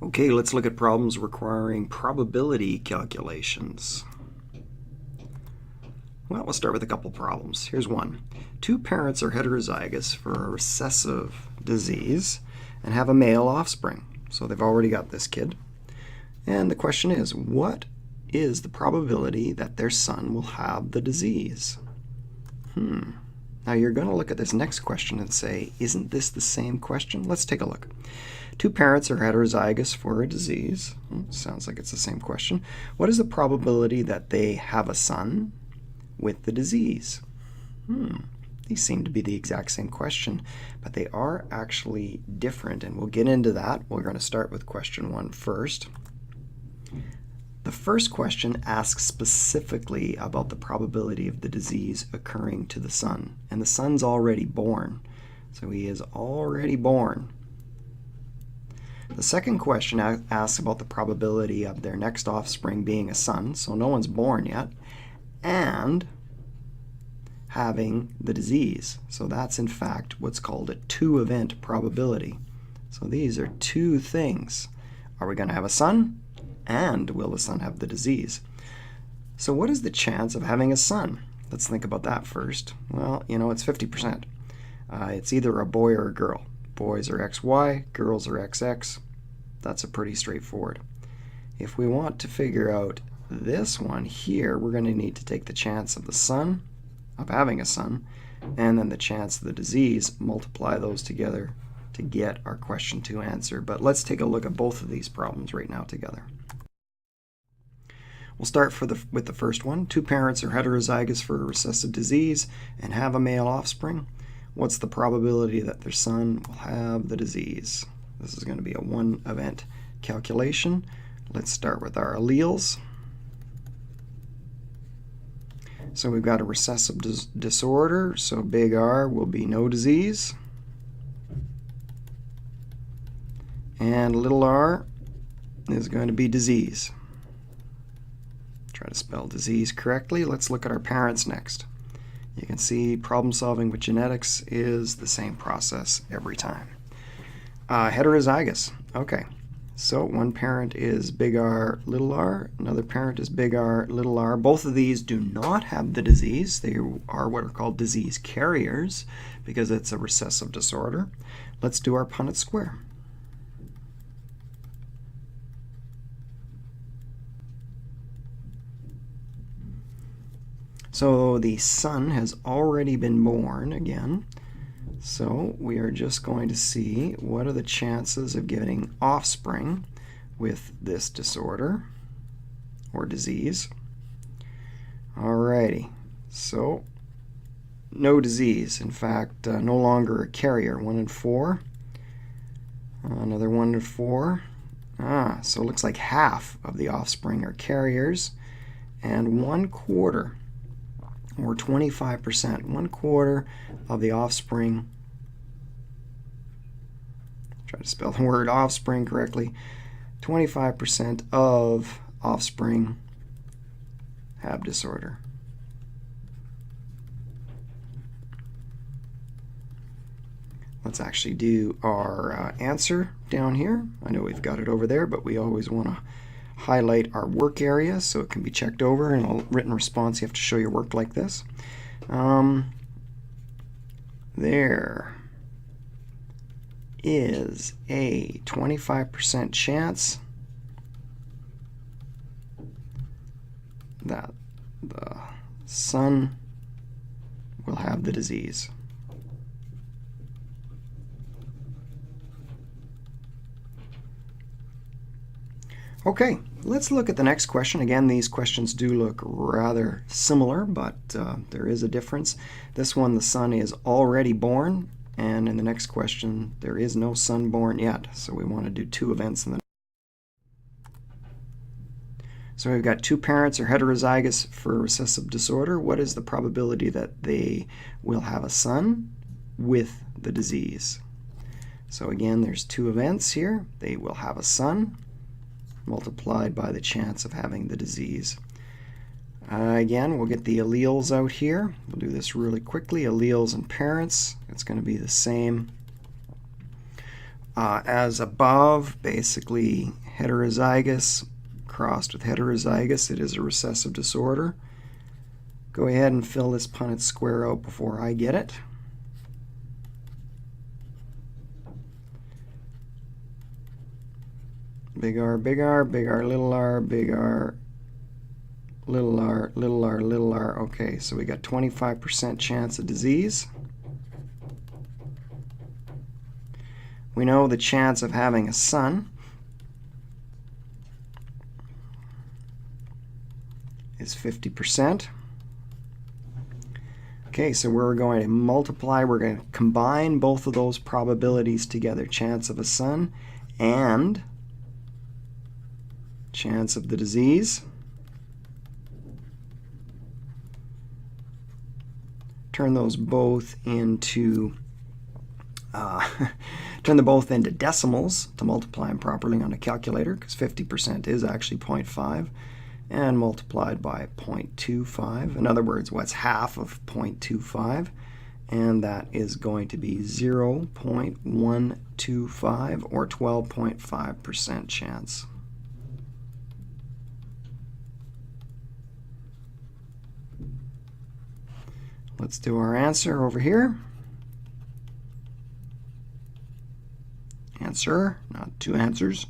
Okay, let's look at problems requiring probability calculations. Well, we'll start with a couple problems. Here's one. Two parents are heterozygous for a recessive disease and have a male offspring. So they've already got this kid. And the question is, what is the probability that their son will have the disease? Now you're going to look at this next question and say, isn't this the same question? Let's take a look. Two parents are heterozygous for a disease. Sounds like it's the same question. What is the probability that they have a son with the disease? These seem to be the exact same question, but they are actually different, and we'll get into that. We're going to start with question one first. The first question asks specifically about the probability of the disease occurring to the son, and the son's already born, so he is already born. The second question asks about the probability of their next offspring being a son, so no one's born yet, and having the disease. So that's in fact what's called a two-event probability. So these are two things. Are we going to have a son? And will the son have the disease? So what is the chance of having a son? Let's think about that first. Well, it's 50%. It's either a boy or a girl. Boys are XY, girls are XX. That's a pretty straightforward. If we want to figure out this one here, we're going to need to take the chance of the son, of having a son, and then the chance of the disease, multiply those together to get our question 2 answer. But let's take a look at both of these problems right now together. We'll start with the first one. Two parents are heterozygous for a recessive disease and have a male offspring. What's the probability that their son will have the disease? This is going to be a one-event calculation. Let's start with our alleles. So we've got a recessive disorder, so big R will be no disease. And little r is going to be disease. Try to spell disease correctly. Let's look at our parents next. You can see problem solving with genetics is the same process every time. Heterozygous. Okay, so one parent is big R, little r. Another parent is big R, little r. Both of these do not have the disease. They are what are called disease carriers because it's a recessive disorder. Let's do our Punnett square. So the son has already been born again. So we are just going to see what are the chances of getting offspring with this disorder or disease. Alrighty, so no disease. In fact, no longer a carrier. 1 in 4. Another 1 in 4. So it looks like half of the offspring are carriers, and 1/4 or 25%, 1/4 of the offspring, try to spell the word offspring correctly, 25% of offspring have disorder. Let's actually do our answer down here. I know we've got it over there, but we always want to highlight our work area so it can be checked over. In a written response, you have to show your work like this. There is a 25% chance that the son will have the disease. Okay, let's look at the next question. Again, these questions do look rather similar, but there is a difference. This one, the son is already born, and in the next question, there is no son born yet. So we want to do two events in the. So we've got two parents are heterozygous for a recessive disorder. What is the probability that they will have a son with the disease? So again, there's two events here. They will have a son multiplied by the chance of having the disease. Again, we'll get the alleles out here. We'll do this really quickly. Alleles and parents, it's going to be the same. as above, basically heterozygous crossed with heterozygous, it is a recessive disorder. Go ahead and fill this Punnett square out before I get it. Big R, big R, big R, little r, big R, little r, little r, little r. Okay, so we got 25% chance of disease. We know the chance of having a son is 50%. Okay, so we're going to multiply, we're going to combine both of those probabilities together. Chance of a son and chance of the disease. Turn those both into decimals to multiply them properly on a calculator, because 50% is actually 0.5, and multiplied by 0.25. In other words, what's half of 0.25? And that is going to be 0.125, or 12.5% chance. Let's do our answer over here. Answer, not two answers.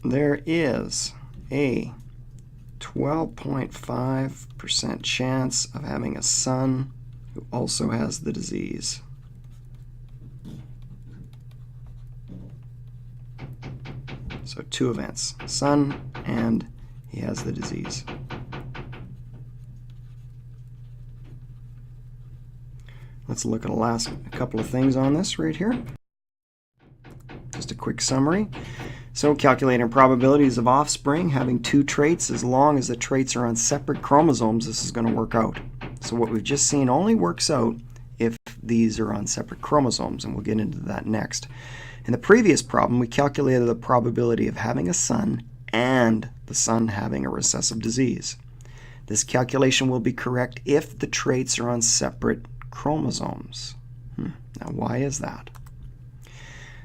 There is a 12.5% chance of having a son who also has the disease. So two events, son and he has the disease. Let's look at a couple of things on this right here. Just a quick summary. So calculating probabilities of offspring having two traits, as long as the traits are on separate chromosomes, this is going to work out. So what we've just seen only works out if these are on separate chromosomes, and we'll get into that next. In the previous problem, we calculated the probability of having a son and the son having a recessive disease. This calculation will be correct if the traits are on separate chromosomes. Now, why is that?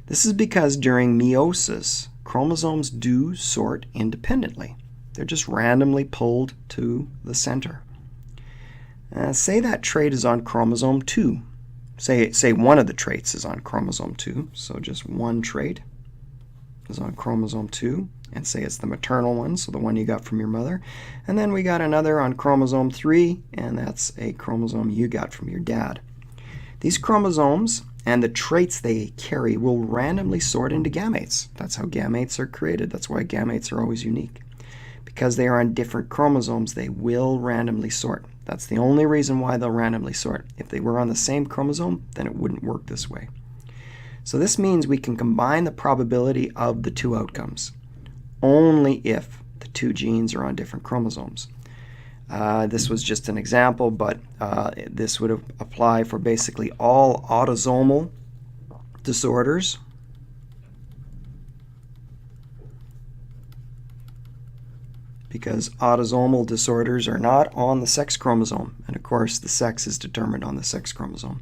This is because during meiosis, chromosomes do sort independently. They're just randomly pulled to the center. Say that trait is on chromosome 2. Say one of the traits is on chromosome 2, so just one trait is on chromosome 2, and say it's the maternal one, so the one you got from your mother. And then we got another on chromosome 3, and that's a chromosome you got from your dad. These chromosomes and the traits they carry will randomly sort into gametes. That's how gametes are created. That's why gametes are always unique. Because they are on different chromosomes, they will randomly sort. That's the only reason why they'll randomly sort. If they were on the same chromosome, then it wouldn't work this way. So this means we can combine the probability of the two outcomes only if the two genes are on different chromosomes. This was just an example, but this would apply for basically all autosomal disorders. Because autosomal disorders are not on the sex chromosome, and of course the sex is determined on the sex chromosome.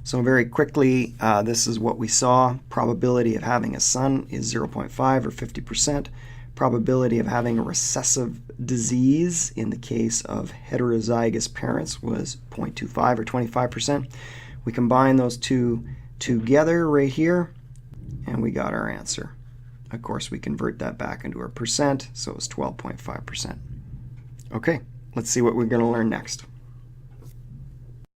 So very quickly, this is what we saw. Probability of having a son is 0.5 or 50%. Probability of having a recessive disease in the case of heterozygous parents was 0.25 or 25%. We combine those two together right here, and we got our answer. Of course, we convert that back into a percent, so it's 12.5%. Okay, let's see what we're going to learn next.